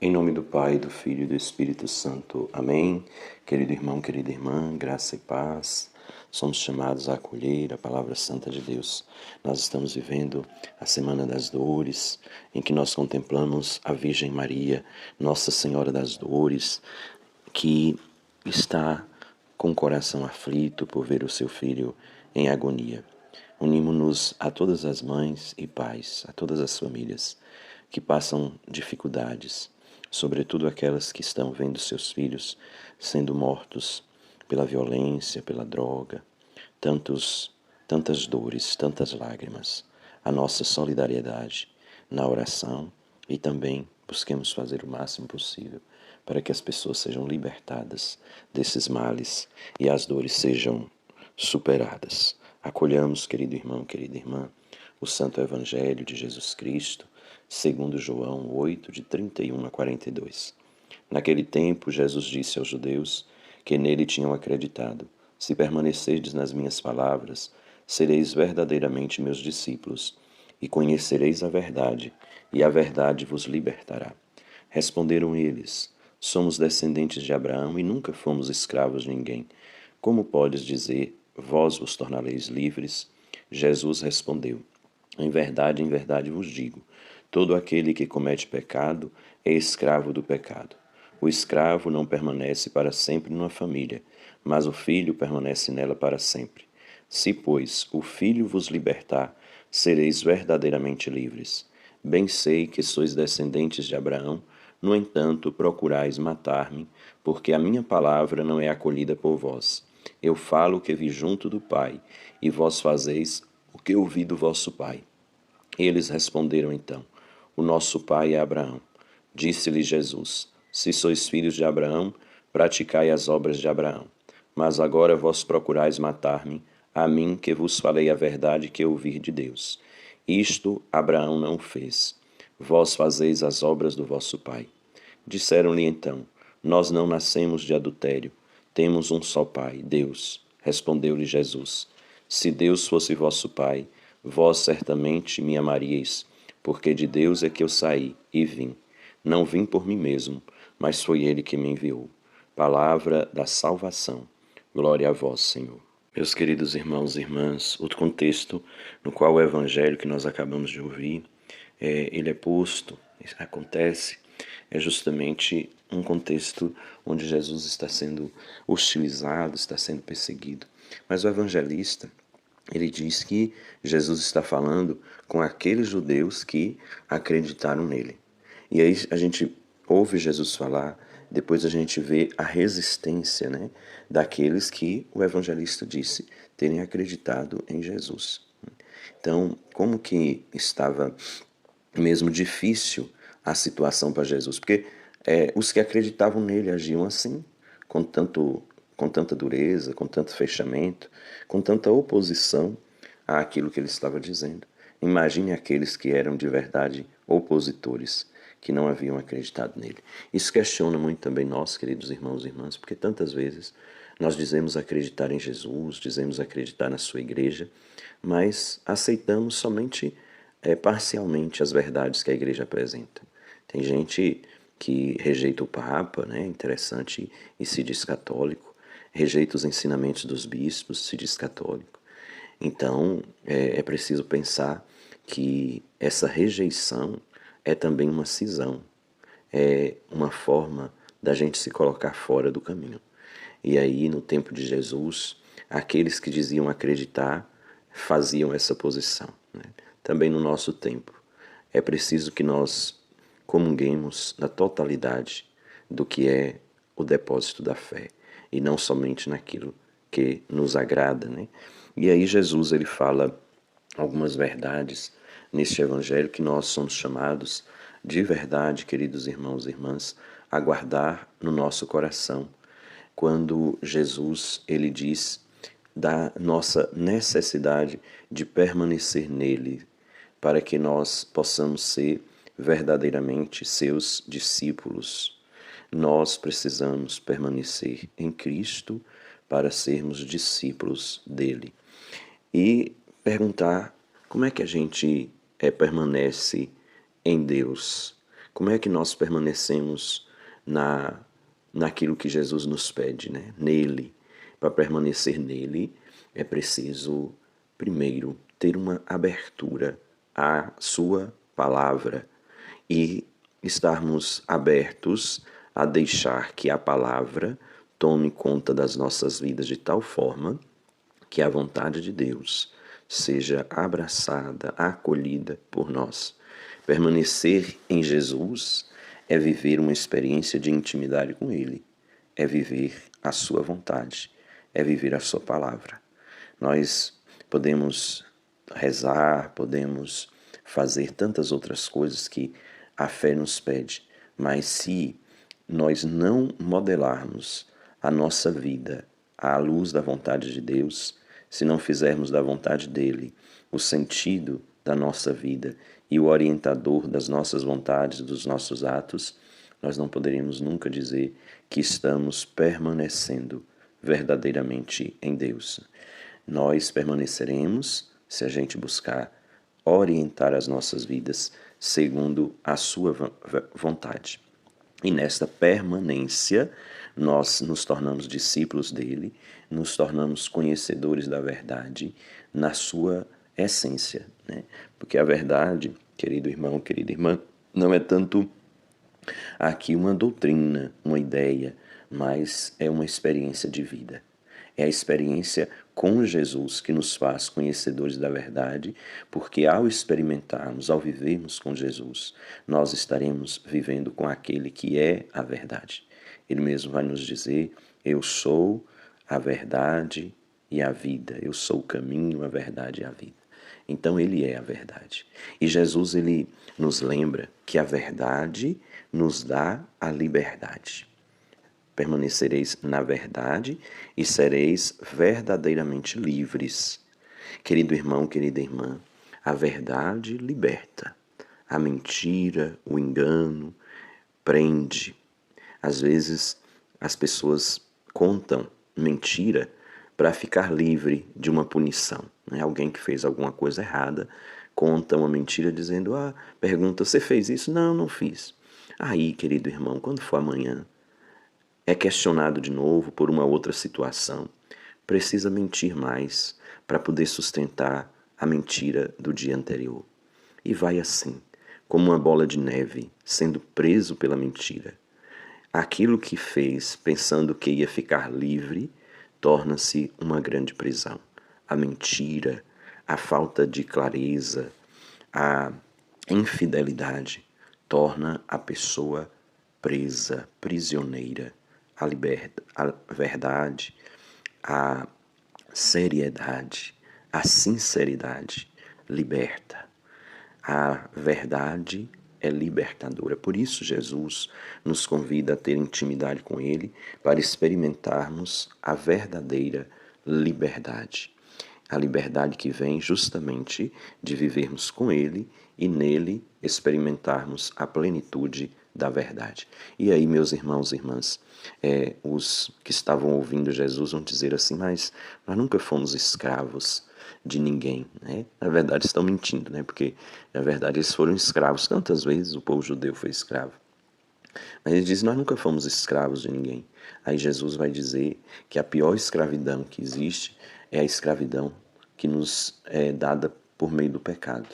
Em nome do Pai, do Filho e do Espírito Santo. Amém. Querido irmão, querida irmã, graça e paz. Somos chamados a acolher a palavra santa de Deus. Nós estamos vivendo a Semana das Dores, em que nós contemplamos a Virgem Maria, Nossa Senhora das Dores, que está com o coração aflito por ver o seu filho em agonia. Unimos-nos a todas as mães e pais, a todas as famílias que passam dificuldades, sobretudo aquelas que estão vendo seus filhos sendo mortos pela violência, pela droga, tantas dores, tantas lágrimas. A nossa solidariedade na oração e também busquemos fazer o máximo possível para que as pessoas sejam libertadas desses males e as dores sejam superadas. Acolhamos, querido irmão, querida irmã, o Santo Evangelho de Jesus Cristo, segundo João 8, de 31 a 42. Naquele tempo, Jesus disse aos judeus que nele tinham acreditado: Se permanecerdes nas minhas palavras, sereis verdadeiramente meus discípulos, e conhecereis a verdade, e a verdade vos libertará. Responderam eles: Somos descendentes de Abraão e nunca fomos escravos de ninguém. Como podes dizer, vós vos tornareis livres? Jesus respondeu: em verdade vos digo, todo aquele que comete pecado é escravo do pecado. O escravo não permanece para sempre numa família, mas o filho permanece nela para sempre. Se, pois, o filho vos libertar, sereis verdadeiramente livres. Bem sei que sois descendentes de Abraão, no entanto, procurais matar-me, porque a minha palavra não é acolhida por vós. Eu falo o que vi junto do Pai, e vós fazeis o que ouvi do vosso pai. Eles responderam então: O nosso pai é Abraão. Disse-lhe Jesus: Se sois filhos de Abraão, praticai as obras de Abraão. Mas agora vós procurais matar-me, a mim que vos falei a verdade que ouvi de Deus. Isto Abraão não fez. Vós fazeis as obras do vosso pai. Disseram-lhe então: Nós não nascemos de adultério. Temos um só pai, Deus. Respondeu-lhe Jesus: Se Deus fosse vosso pai, vós certamente me amaríeis, porque de Deus é que eu saí e vim. Não vim por mim mesmo, mas foi Ele que me enviou. Palavra da salvação. Glória a vós, Senhor. Meus queridos irmãos e irmãs, outro contexto no qual o evangelho que nós acabamos de ouvir, ele é posto, acontece, é justamente um contexto onde Jesus está sendo hostilizado, está sendo perseguido. Mas o evangelista, ele diz que Jesus está falando com aqueles judeus que acreditaram nele. E aí a gente ouve Jesus falar, depois a gente vê a resistência, né, daqueles que o evangelista disse terem acreditado em Jesus. Então, como que estava mesmo difícil a situação para Jesus? Porque os que acreditavam nele agiam assim, com tanta dureza, com tanto fechamento, com tanta oposição àquilo que ele estava dizendo. Imagine aqueles que eram de verdade opositores, que não haviam acreditado nele. Isso questiona muito também nós, queridos irmãos e irmãs, porque tantas vezes nós dizemos acreditar em Jesus, dizemos acreditar na sua igreja, mas aceitamos somente parcialmente as verdades que a igreja apresenta. Tem gente que rejeita o Papa, né, interessante, e se diz católico, rejeita os ensinamentos dos bispos, se diz católico. Então, é preciso pensar que essa rejeição é também uma cisão, é uma forma da gente se colocar fora do caminho. E aí, no tempo de Jesus, aqueles que diziam acreditar faziam essa posição, né? Também no nosso tempo, é preciso que nós comunguemos na totalidade do que é o depósito da fé e não somente naquilo que nos agrada, né? E aí Jesus ele fala algumas verdades neste evangelho que nós somos chamados de verdade, queridos irmãos e irmãs, a guardar no nosso coração. Quando Jesus ele diz da nossa necessidade de permanecer nele, para que nós possamos ser verdadeiramente seus discípulos. Nós precisamos permanecer em Cristo para sermos discípulos dele. E perguntar como é que a gente permanece em Deus, Como é que nós permanecemos naquilo que Jesus nos pede, né? Nele. Para permanecer nele, é preciso, primeiro, ter uma abertura à sua palavra e estarmos abertos a deixar que a palavra tome conta das nossas vidas de tal forma que a vontade de Deus seja abraçada, acolhida por nós. Permanecer em Jesus é viver uma experiência de intimidade com Ele, é viver a Sua vontade, é viver a Sua palavra. Nós podemos rezar, podemos fazer tantas outras coisas que a fé nos pede, mas se nós não modelarmos a nossa vida à luz da vontade de Deus, se não fizermos da vontade dele o sentido da nossa vida e o orientador das nossas vontades, dos nossos atos, nós não poderíamos nunca dizer que estamos permanecendo verdadeiramente em Deus. Nós permaneceremos se a gente buscar orientar as nossas vidas segundo a sua vontade. E nesta permanência, nós nos tornamos discípulos dele, nos tornamos conhecedores da verdade na sua essência, né? Porque a verdade, querido irmão, querida irmã, não é tanto aqui uma doutrina, uma ideia, mas é uma experiência de vida. É a experiência com Jesus que nos faz conhecedores da verdade, porque ao experimentarmos, ao vivermos com Jesus, nós estaremos vivendo com aquele que é a verdade. Ele mesmo vai nos dizer: eu sou a verdade e a vida, eu sou o caminho, a verdade e a vida. Então ele é a verdade. E Jesus, ele nos lembra que a verdade nos dá a liberdade. Permanecereis na verdade e sereis verdadeiramente livres. Querido irmão, querida irmã, a verdade liberta. A mentira, o engano, prende. Às vezes as pessoas contam mentira para ficar livre de uma punição, né? Alguém que fez alguma coisa errada conta uma mentira dizendo, pergunta, você fez isso? Não, não fiz. Aí, querido irmão, quando for amanhã, é questionado de novo por uma outra situação, precisa mentir mais para poder sustentar a mentira do dia anterior. E vai assim, como uma bola de neve, sendo preso pela mentira. Aquilo que fez pensando que ia ficar livre, torna-se uma grande prisão. A mentira, a falta de clareza, a infidelidade torna a pessoa presa, prisioneira. A verdade, a seriedade, a sinceridade liberta. A verdade é libertadora. Por isso, Jesus nos convida a ter intimidade com Ele para experimentarmos a verdadeira liberdade. A liberdade que vem justamente de vivermos com Ele e nele experimentarmos a plenitude da verdade. E aí, meus irmãos e irmãs, os que estavam ouvindo Jesus vão dizer assim, mas nós nunca fomos escravos de ninguém, né? Na verdade estão mentindo, né? Porque na verdade eles foram escravos tantas vezes, o povo judeu foi escravo. Mas ele diz, nós nunca fomos escravos de ninguém. Aí Jesus vai dizer que a pior escravidão que existe é a escravidão que nos é dada por meio do pecado.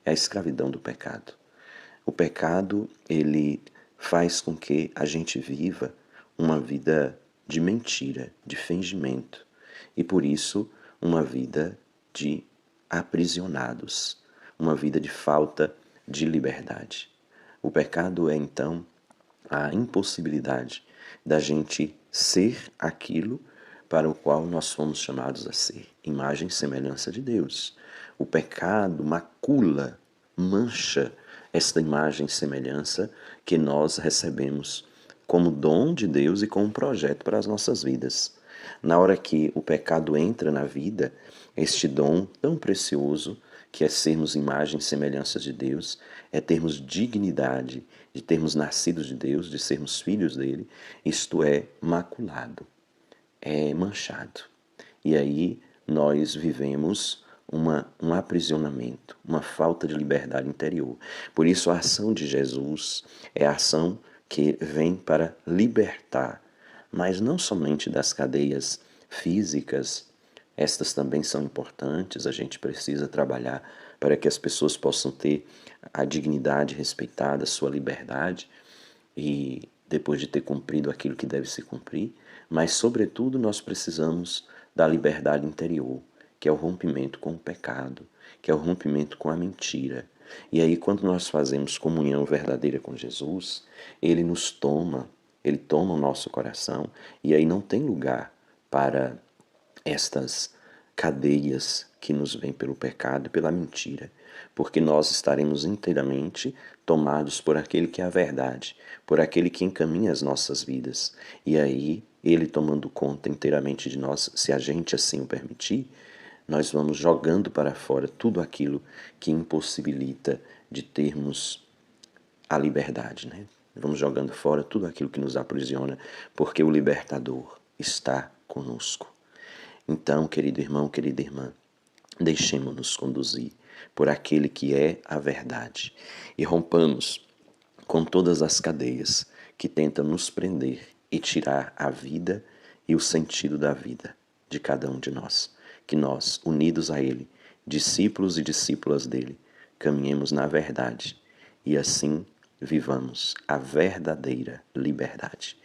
É a escravidão do pecado. O pecado, ele faz com que a gente viva uma vida de mentira, de fingimento. E por isso, uma vida de aprisionados, uma vida de falta de liberdade. O pecado é, então, a impossibilidade da gente ser aquilo para o qual nós fomos chamados a ser, imagem e semelhança de Deus. O pecado macula, mancha esta imagem e semelhança que nós recebemos como dom de Deus e como projeto para as nossas vidas. Na hora que o pecado entra na vida, este dom tão precioso, que é sermos imagem e semelhança de Deus, é termos dignidade, de termos nascido de Deus, de sermos filhos dele, isto é maculado, é manchado. E aí nós vivemos um aprisionamento, uma falta de liberdade interior. Por isso, a ação de Jesus é a ação que vem para libertar, mas não somente das cadeias físicas, estas também são importantes, a gente precisa trabalhar para que as pessoas possam ter a dignidade respeitada, a sua liberdade, e depois de ter cumprido aquilo que deve se cumprir, mas, sobretudo, nós precisamos da liberdade interior, que é o rompimento com o pecado, que é o rompimento com a mentira. E aí, quando nós fazemos comunhão verdadeira com Jesus, Ele nos toma, Ele toma o nosso coração, e aí não tem lugar para estas cadeias que nos vêm pelo pecado e pela mentira, porque nós estaremos inteiramente tomados por aquele que é a verdade, por aquele que encaminha as nossas vidas. E aí, ele tomando conta inteiramente de nós, se a gente assim o permitir, nós vamos jogando para fora tudo aquilo que impossibilita de termos a liberdade, né? Vamos jogando fora tudo aquilo que nos aprisiona, porque o libertador está conosco. Então, querido irmão, querida irmã, deixemo-nos conduzir por aquele que é a verdade e rompamos com todas as cadeias que tentam nos prender e tirar a vida e o sentido da vida de cada um de nós. Que nós, unidos a Ele, discípulos e discípulas dele, caminhemos na verdade e assim vivamos a verdadeira liberdade.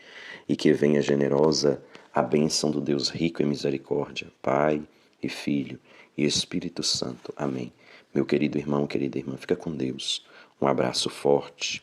E que venha generosa a bênção do Deus rico em misericórdia, Pai e Filho e Espírito Santo. Amém. Meu querido irmão, querida irmã, fica com Deus. Um abraço forte.